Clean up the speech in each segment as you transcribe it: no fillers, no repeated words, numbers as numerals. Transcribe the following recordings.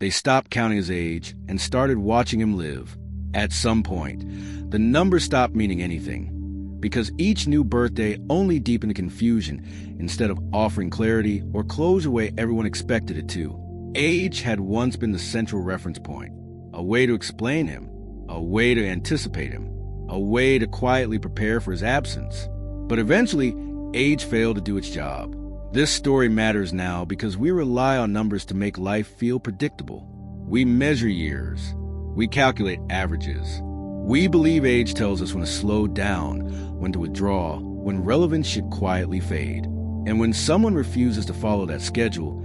They stopped counting his age and started watching him live. At some point, the number stopped meaning anything, because each new birthday only deepened the confusion instead of offering clarity or closure way everyone expected it to. Age had once been the central reference point, a way to explain him, a way to anticipate him, a way to quietly prepare for his absence. But eventually, age failed to do its job. This story matters now because we rely on numbers to make life feel predictable. We measure years. We calculate averages. We believe age tells us when to slow down, when to withdraw, when relevance should quietly fade. And when someone refuses to follow that schedule,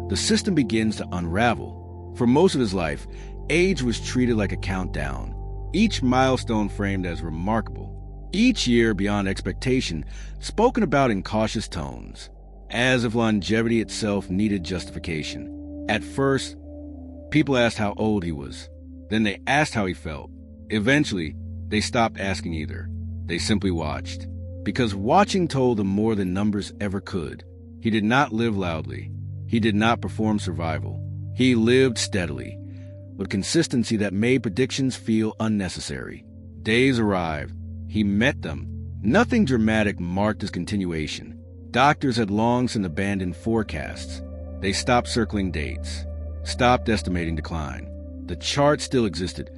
the system begins to unravel. For most of his life, age was treated like a countdown, each milestone framed as remarkable, each year beyond expectation spoken about in cautious tones, as if longevity itself needed justification. At first, people asked how old he was. Then they asked how he felt. Eventually, they stopped asking either. They simply watched. Because watching told them more than numbers ever could. He did not live loudly. He did not perform survival. He lived steadily, with consistency that made predictions feel unnecessary. Days arrived. He met them. Nothing dramatic marked his continuation. Doctors had long since abandoned forecasts. They stopped circling dates, stopped estimating decline. The chart still existed,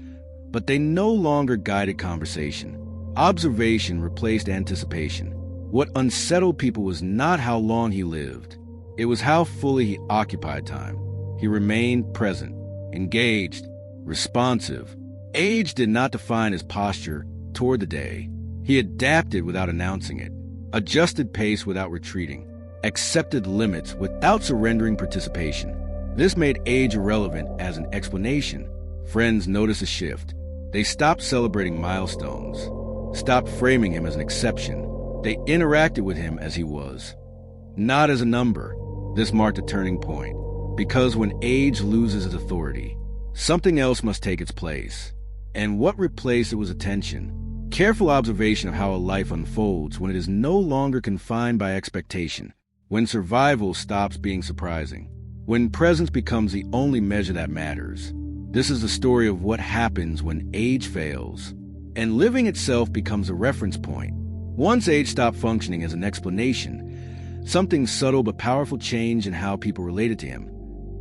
but they no longer guided conversation. Observation replaced anticipation. What unsettled people was not how long he lived. It was how fully he occupied time. He remained present, engaged, responsive. Age did not define his posture toward the day. He adapted without announcing it, adjusted pace without retreating, accepted limits without surrendering participation. This made age irrelevant as an explanation. Friends noticed a shift. They stopped celebrating milestones, stopped framing him as an exception. They interacted with him as he was, not as a number. This marked a turning point, because when age loses its authority, something else must take its place. And what replaced it was attention. Careful observation of how a life unfolds when it is no longer confined by expectation, when survival stops being surprising, when presence becomes the only measure that matters. This is the story of what happens when age fails, and living itself becomes a reference point. Once age stopped functioning as an explanation, something subtle but powerful changed in how people related to him.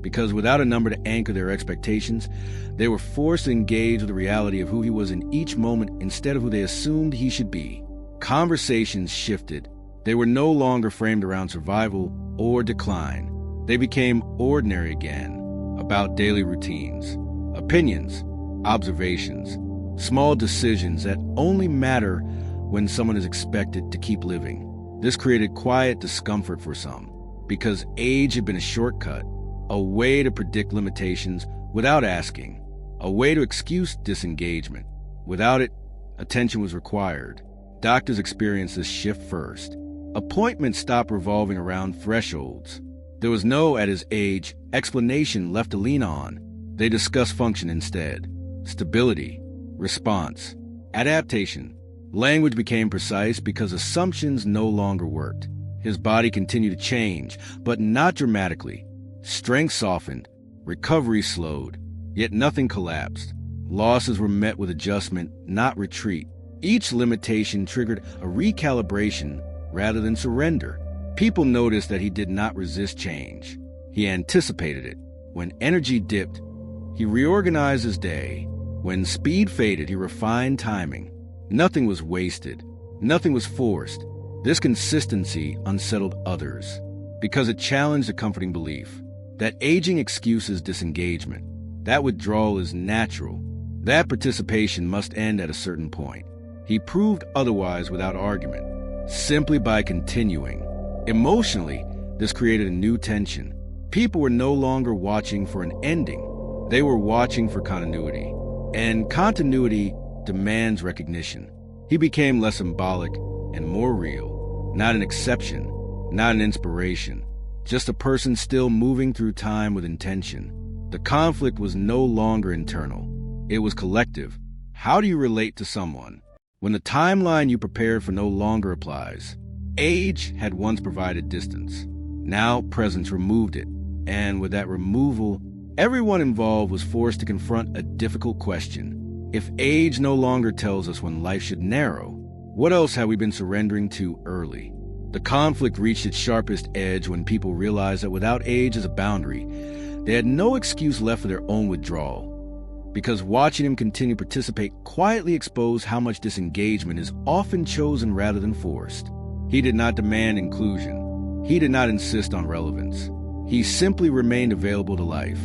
Because without a number to anchor their expectations, they were forced to engage with the reality of who he was in each moment instead of who they assumed he should be. Conversations shifted. They were no longer framed around survival or decline. They became ordinary again, about daily routines, opinions, observations, small decisions that only matter when someone is expected to keep living. This created quiet discomfort for some, because age had been a shortcut, a way to predict limitations without asking, a way to excuse disengagement. Without it, attention was required. Doctors experienced this shift first. Appointments stopped revolving around thresholds. There was no, at his age, explanation left to lean on. They discussed function instead. Stability, response, adaptation. Language became precise because assumptions no longer worked. His body continued to change, but not dramatically. Strength softened, recovery slowed, yet nothing collapsed. Losses were met with adjustment, not retreat. Each limitation triggered a recalibration rather than surrender. People noticed that he did not resist change. He anticipated it. When energy dipped, he reorganized his day. When speed faded, he refined timing. Nothing was wasted. Nothing was forced. This consistency unsettled others because it challenged a comforting belief that aging excuses disengagement. That withdrawal is natural. That participation must end at a certain point. He proved otherwise without argument, simply by continuing. Emotionally, this created a new tension. People were no longer watching for an ending. They were watching for continuity. And continuity demands recognition. He became less symbolic and more real. Not an exception, not an inspiration. Just a person still moving through time with intention. The conflict was no longer internal. It was collective. How do you relate to someone when the timeline you prepared for no longer applies? Age had once provided distance. Now presence removed it. And with that removal, Everyone involved was forced to confront a difficult question. If age no longer tells us when life should narrow, what else have we been surrendering to early? The conflict reached its sharpest edge when people realized that without age as a boundary, they had no excuse left for their own withdrawal. Because watching him continue to participate quietly exposed how much disengagement is often chosen rather than forced. He did not demand inclusion. He did not insist on relevance. He simply remained available to life,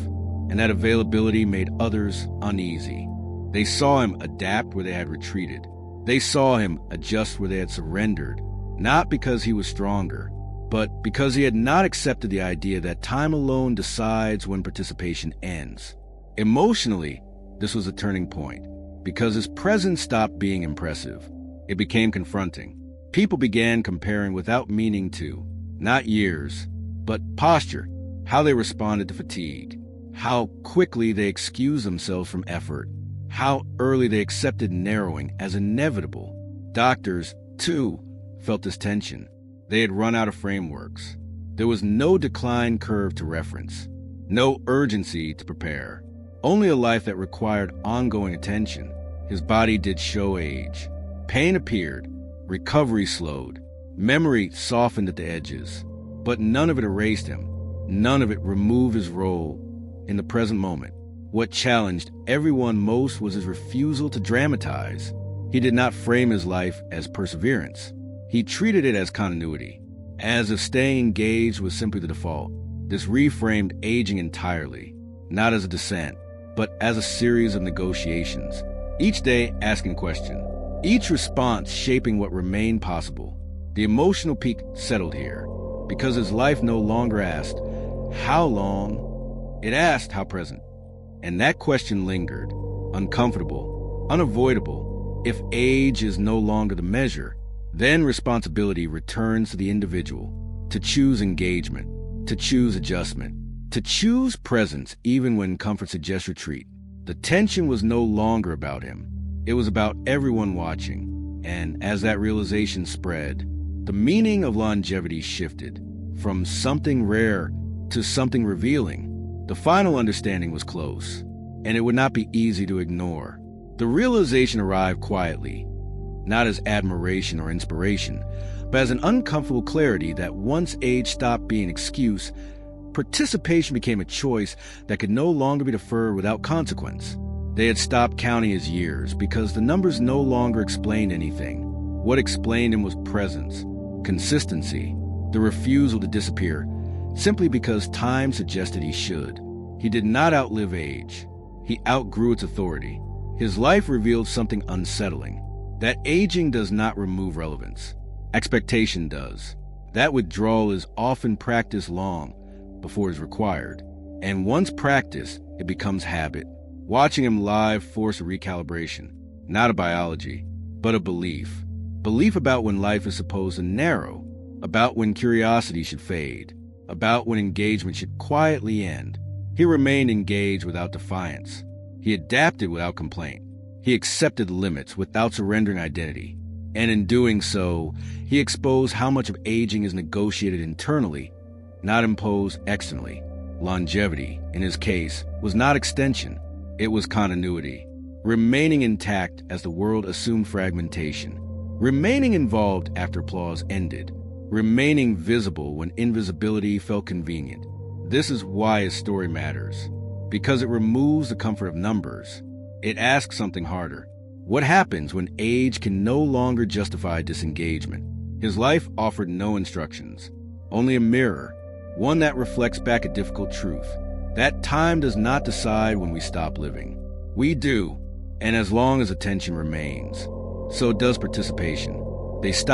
and that availability made others uneasy. They saw him adapt where they had retreated. They saw him adjust where they had surrendered, not because he was stronger, but because he had not accepted the idea that time alone decides when participation ends. Emotionally, this was a turning point, because his presence stopped being impressive. It became confronting. People began comparing without meaning to, not years, but posture, how they responded to fatigue, how quickly they excused themselves from effort, how early they accepted narrowing as inevitable. Doctors, too, felt this tension. They had run out of frameworks. There was no decline curve to reference, no urgency to prepare, only a life that required ongoing attention. His body did show age. Pain appeared, recovery slowed, memory softened at the edges, but none of it erased him. None of it removed his role in the present moment. What challenged everyone most was his refusal to dramatize. He did not frame his life as perseverance. He treated it as continuity, as if staying engaged was simply the default. This reframed aging entirely, not as a descent, but as a series of negotiations, each day asking a question, each response shaping what remained possible. The emotional peak settled here, because his life no longer asked, how long? It asked, how present? And that question lingered, uncomfortable, unavoidable. If age is no longer the measure, then responsibility returns to the individual, to choose engagement, to choose adjustment, to choose presence even when comfort suggests retreat. The tension was no longer about him. It was about everyone watching. And as that realization spread, the meaning of longevity shifted from something rare to something revealing. The final understanding was close, and it would not be easy to ignore. The realization arrived quietly, not as admiration or inspiration, but as an uncomfortable clarity that once age stopped being an excuse, participation became a choice that could no longer be deferred without consequence. They had stopped counting his years because the numbers no longer explained anything. What explained him was presence, consistency, the refusal to disappear simply because time suggested he should. He did not outlive age. He outgrew its authority. His life revealed something unsettling, that aging does not remove relevance. Expectation does. That withdrawal is often practiced long before it is required. And once practiced, it becomes habit. Watching him live forced a recalibration, not a biology, but a belief. Belief about when life is supposed to narrow, about when curiosity should fade, about when engagement should quietly end. He remained engaged without defiance. He adapted without complaint. He accepted limits without surrendering identity. And in doing so, he exposed how much of aging is negotiated internally, not imposed externally. Longevity, in his case, was not extension. It was continuity, remaining intact as the world assumed fragmentation, remaining involved after applause ended, remaining visible when invisibility felt convenient. This is why his story matters, because it removes the comfort of numbers. It asks something harder. What happens when age can no longer justify disengagement? His life offered no instructions, only a mirror, one that reflects back a difficult truth. That time does not decide when we stop living. We do, and as long as attention remains, so does participation. They stop